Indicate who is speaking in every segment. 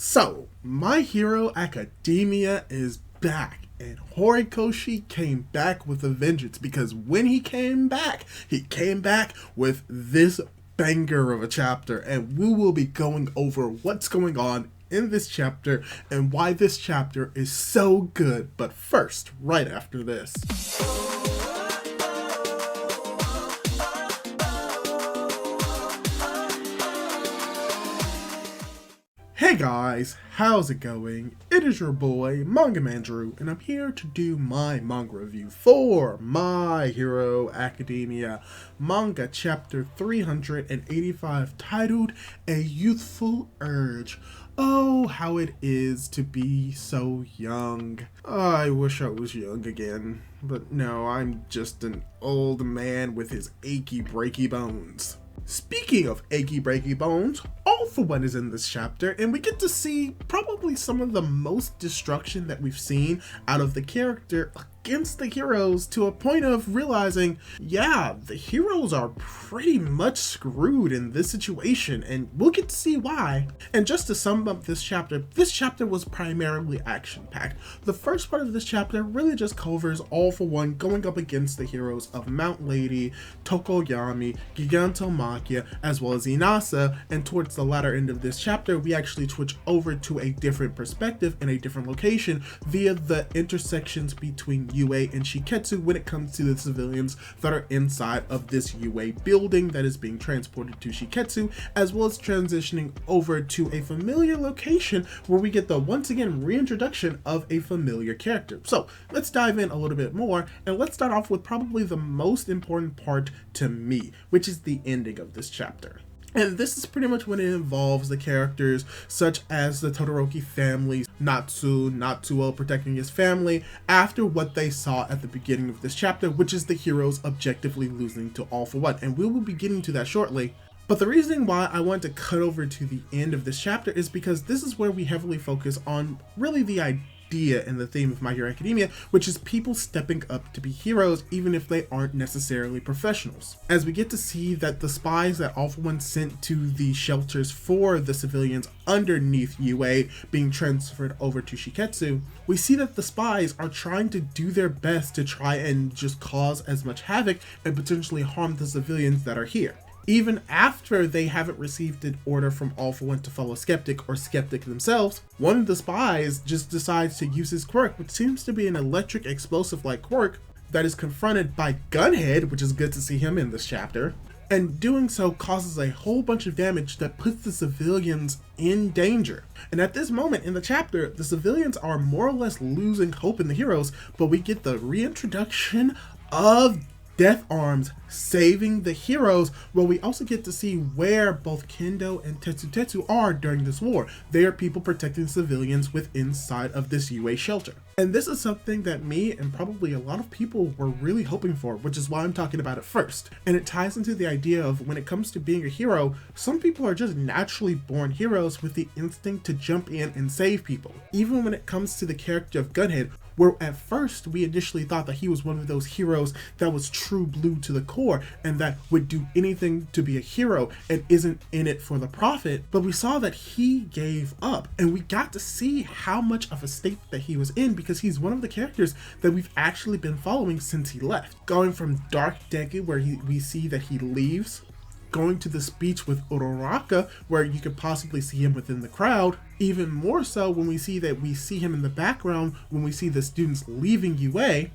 Speaker 1: So, My Hero Academia is back, and Horikoshi came back with a vengeance because when he came back with this banger of a chapter, and we will be going over what's going on in this chapter and why this chapter is so good. But first, right after this. Hey guys, how's it going? It is your boy, Manga Man Drew, and I'm here to do my manga review for My Hero Academia Manga Chapter 385, titled A Youthful Urge. Oh, how it is to be so young. I wish I was young again, but no, I'm just an old man with his achy breaky bones. Speaking of achy breaky bones, All For One is in this chapter, and we get to see probably some of the most destruction that we've seen out of the character against the heroes, to a point of realizing, yeah, the heroes are pretty much screwed in this situation, and we'll get to see why. And just to sum up this chapter was primarily action-packed. The first part of this chapter really just covers All For One going up against the heroes of Mount Lady, Tokoyami, Gigantomachia, as well as Inasa, and towards the latter end of this chapter, we actually switch over to a different perspective in a different location via the intersections between UA and Shiketsu when it comes to the civilians that are inside of this UA building that is being transported to Shiketsu, as well as transitioning over to a familiar location where we get the once again reintroduction of a familiar character. So let's dive in a little bit more, and let's start off with probably the most important part to me, which is the ending of this chapter. And this is pretty much when it involves the characters such as the Todoroki family, Natsuo protecting his family after what they saw at the beginning of this chapter, which is the heroes objectively losing to All For One. And we will be getting to that shortly. But the reason why I want to cut over to the end of this chapter is because this is where we heavily focus on really the idea and the theme of My Hero Academia, which is people stepping up to be heroes even if they aren't necessarily professionals. As we get to see that the spies that All For One sent to the shelters for the civilians underneath UA being transferred over to Shiketsu, we see that the spies are trying to do their best to try and just cause as much havoc and potentially harm the civilians that are here, even after they haven't received an order from All For One to follow Skeptic or Skeptic themselves. One of the spies just decides to use his quirk, which seems to be an electric explosive-like quirk, that is confronted by Gunhead, which is good to see him in this chapter, and doing so causes a whole bunch of damage that puts the civilians in danger. And at this moment in the chapter, the civilians are more or less losing hope in the heroes, but we get the reintroduction of Death Arms saving the heroes, where we also get to see where both Kendo and Tetsu are during this war. They are people protecting civilians with inside of this UA shelter. And this is something that me and probably a lot of people were really hoping for, which is why I'm talking about it first. And it ties into the idea of when it comes to being a hero, some people are just naturally born heroes with the instinct to jump in and save people. Even when it comes to the character of Gunhead, where at first we initially thought that he was one of those heroes that was true blue to the core and that would do anything to be a hero and isn't in it for the profit, but we saw that he gave up, and we got to see how much of a state that he was in because he's one of the characters that we've actually been following since he left. Going from Dark Decade, where we see that he leaves, going to the speech with Uraraka, where you could possibly see him within the crowd, even more so when we see him in the background when we see the students leaving UA,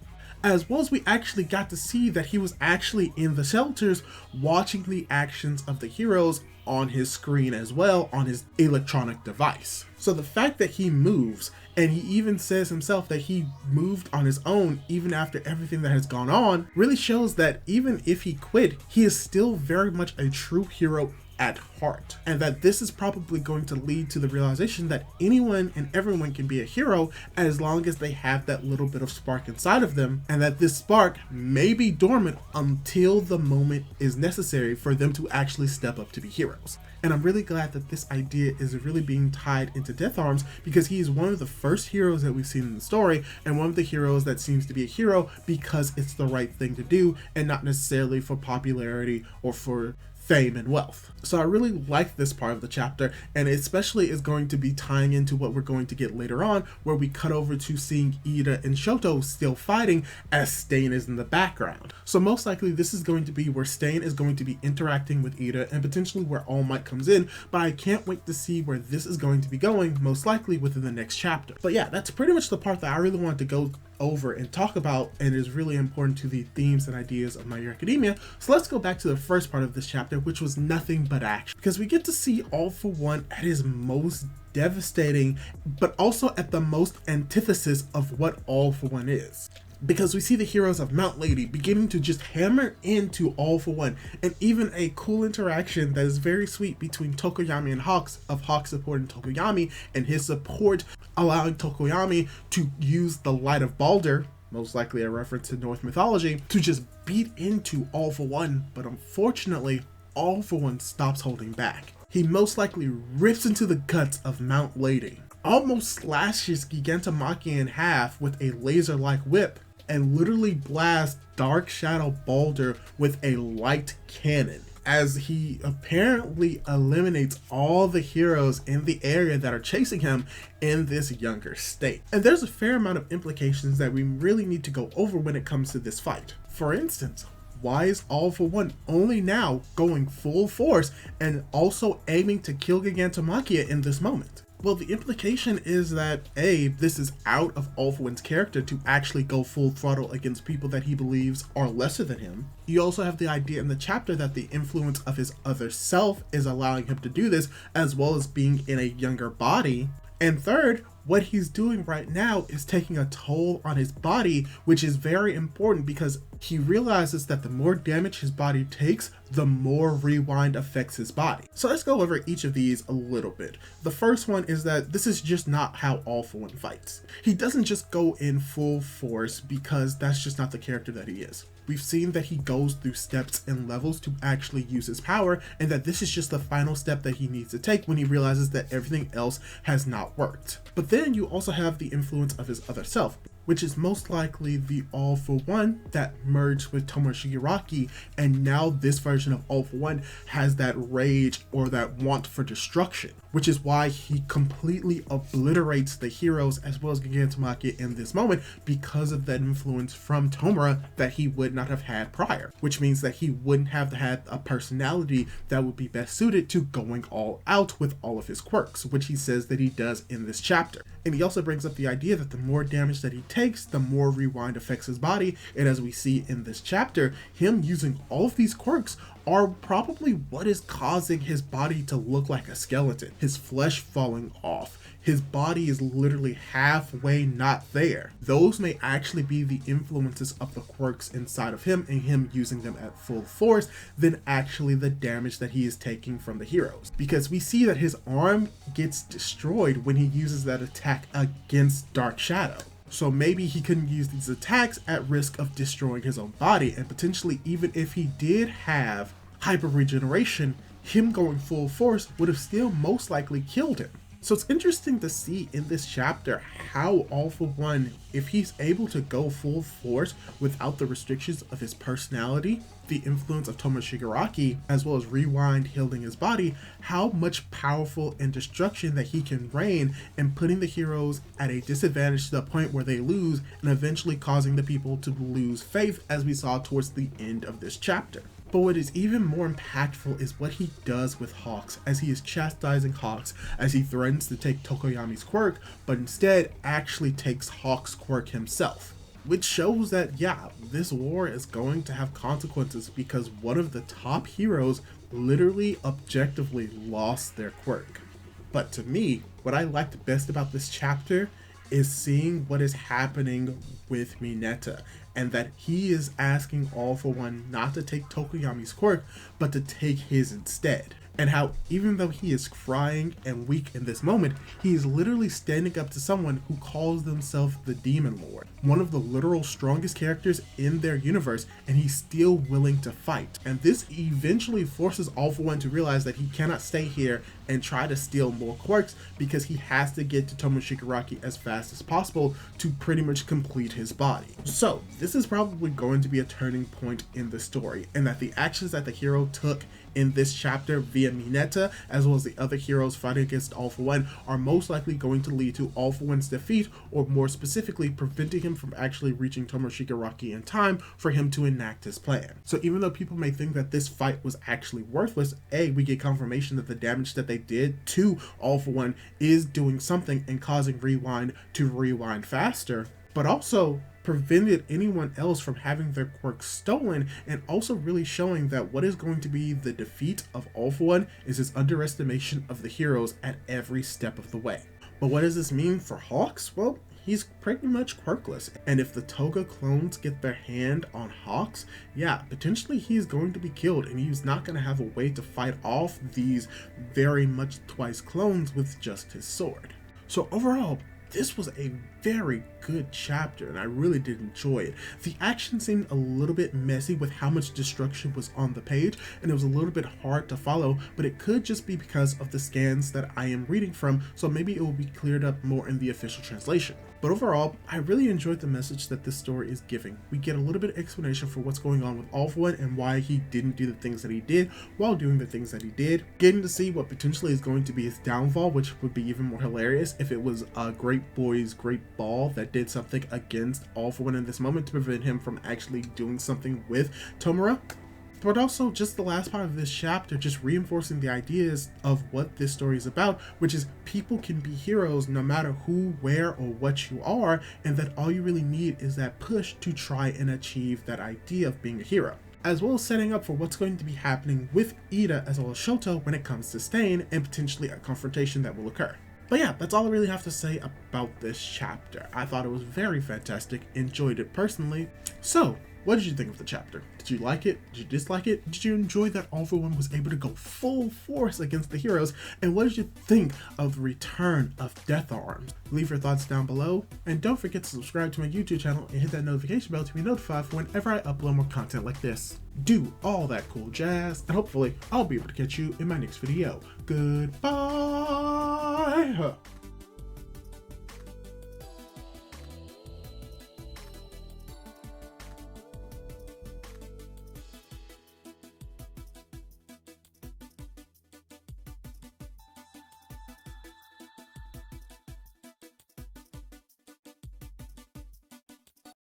Speaker 1: as well as we actually got to see that he was actually in the shelters watching the actions of the heroes on his screen as well, on his electronic device. So the fact that he moves, and he even says himself that he moved on his own even after everything that has gone on, really shows that even if he quit, he is still very much a true hero at heart, and that this is probably going to lead to the realization that anyone and everyone can be a hero as long as they have that little bit of spark inside of them, and that this spark may be dormant until the moment is necessary for them to actually step up to be heroes. And I'm really glad that this idea is really being tied into Death Arms, because he is one of the first heroes that we've seen in the story, and one of the heroes that seems to be a hero because it's the right thing to do and not necessarily for popularity or for fame and wealth. So I really like this part of the chapter, and it especially is going to be tying into what we're going to get later on, where we cut over to seeing Ida and Shoto still fighting as Stain is in the background. So most likely this is going to be where Stain is going to be interacting with Ida and potentially where All Might comes in, but I can't wait to see where this is going to be going, most likely within the next chapter. But yeah, that's pretty much the part that I really wanted to go over and talk about, and is really important to the themes and ideas of My Hero Academia. So let's go back to the first part of this chapter, which was nothing but action, because we get to see All For One at his most devastating, but also at the most antithesis of what All For One is. Because we see the heroes of Mount Lady beginning to just hammer into All For One, and even a cool interaction that is very sweet between Tokoyami and Hawks, of Hawks supporting Tokoyami and his support allowing Tokoyami to use the Light of Balder, most likely a reference to Norse mythology, to just beat into All For One. But unfortunately, All For One stops holding back. He most likely rips into the guts of Mount Lady, almost slashes Gigantomachia in half with a laser-like whip, and literally blasts Dark Shadow Balder with a light cannon, as he apparently eliminates all the heroes in the area that are chasing him in this younger state. And there's a fair amount of implications that we really need to go over when it comes to this fight. For instance, why is All For One only now going full force and also aiming to kill Gigantomachia in this moment? Well, the implication is that A, this is out of All For One's character to actually go full throttle against people that he believes are lesser than him. You also have the idea in the chapter that the influence of his other self is allowing him to do this, as well as being in a younger body. And third, what he's doing right now is taking a toll on his body, which is very important because he realizes that the more damage his body takes, the more rewind affects his body. So let's go over each of these a little bit. The first one is that this is just not how All For One fights. He doesn't just go in full force because that's just not the character that he is. We've seen that he goes through steps and levels to actually use his power, and that this is just the final step that he needs to take when he realizes that everything else has not worked. But then you also have the influence of his other self, which is most likely the All For One that merged with Tomoe Shigaraki, and now this version of All For One has that rage or that want for destruction, which is why he completely obliterates the heroes as well as Gigantomachia in this moment, because of that influence from Tomura that he would not have had prior, which means that he wouldn't have had a personality that would be best suited to going all out with all of his quirks, which he says that he does in this chapter. And he also brings up the idea that the more damage that he takes, the more rewind affects his body, and as we see in this chapter, him using all of these quirks are probably what is causing his body to look like a skeleton, his flesh falling off. His body is literally halfway not there. Those may actually be the influences of the quirks inside of him and him using them at full force than actually the damage that he is taking from the heroes. Because we see that his arm gets destroyed when he uses that attack against Dark Shadow. So maybe he couldn't use these attacks at risk of destroying his own body, and potentially even if he did have hyper regeneration, him going full force would have still most likely killed him. So it's interesting to see in this chapter how All For One, if he's able to go full force without the restrictions of his personality, the influence of Tomoe Shigaraki, as well as rewind healing his body, how much powerful and destruction that he can rain, and putting the heroes at a disadvantage to the point where they lose, and eventually causing the people to lose faith, as we saw towards the end of this chapter. But what is even more impactful is what he does with Hawks, as he is chastising Hawks as he threatens to take Tokoyami's quirk, but instead actually takes Hawk's quirk himself. Which shows that, yeah, this war is going to have consequences because one of the top heroes literally objectively lost their quirk. But to me, what I liked best about this chapter is seeing what is happening with Mineta, and that he is asking All For One not to take Tokoyami's quirk, but to take his instead. And how even though he is crying and weak in this moment, he is literally standing up to someone who calls themselves the Demon Lord, one of the literal strongest characters in their universe, and he's still willing to fight. And this eventually forces All For One to realize that he cannot stay here and try to steal more quirks, because he has to get to Tomoe Shigaraki as fast as possible to pretty much complete his body. So this is probably going to be a turning point in the story, and that the actions that the hero took in this chapter via Mineta, as well as the other heroes fighting against All For One, are most likely going to lead to All For One's defeat, or more specifically, preventing him from actually reaching Tomoshigaraki in time for him to enact his plan. So even though people may think that this fight was actually worthless, we get confirmation that the damage that they did to All For One is doing something and causing Rewind to rewind faster, but also prevented anyone else from having their quirks stolen, and also really showing that what is going to be the defeat of All For One is his underestimation of the heroes at every step of the way. But what does this mean for Hawks? Well, he's pretty much quirkless, and if the Toga clones get their hand on Hawks, yeah, potentially he's going to be killed, and he's not going to have a way to fight off these very much twice clones with just his sword. So overall, this was a very good chapter, and I really did enjoy it. The action seemed a little bit messy with how much destruction was on the page, and it was a little bit hard to follow, but it could just be because of the scans that I am reading from, so maybe it will be cleared up more in the official translation. But overall, I really enjoyed the message that this story is giving. We get a little bit of explanation for what's going on with All For One and why he didn't do the things that he did while doing the things that he did. Getting to see what potentially is going to be his downfall, which would be even more hilarious if it was a Great Boy's Great Ball that did something against All For One in this moment to prevent him from actually doing something with Tomura. But also just the last part of this chapter just reinforcing the ideas of what this story is about, which is people can be heroes no matter who, where, or what you are, and that all you really need is that push to try and achieve that idea of being a hero. As well as setting up for what's going to be happening with Ida as well as Shoto when it comes to Stain and potentially a confrontation that will occur. But yeah, that's all I really have to say about this chapter. I thought it was very fantastic, enjoyed it personally. So, what did you think of the chapter? Did you like it? Did you dislike it? Did you enjoy that All For One was able to go full force against the heroes? And what did you think of the return of Death Arms? Leave your thoughts down below. And don't forget to subscribe to my YouTube channel and hit that notification bell to be notified for whenever I upload more content like this. Do all that cool jazz, and hopefully I'll be able to catch you in my next video. Goodbye!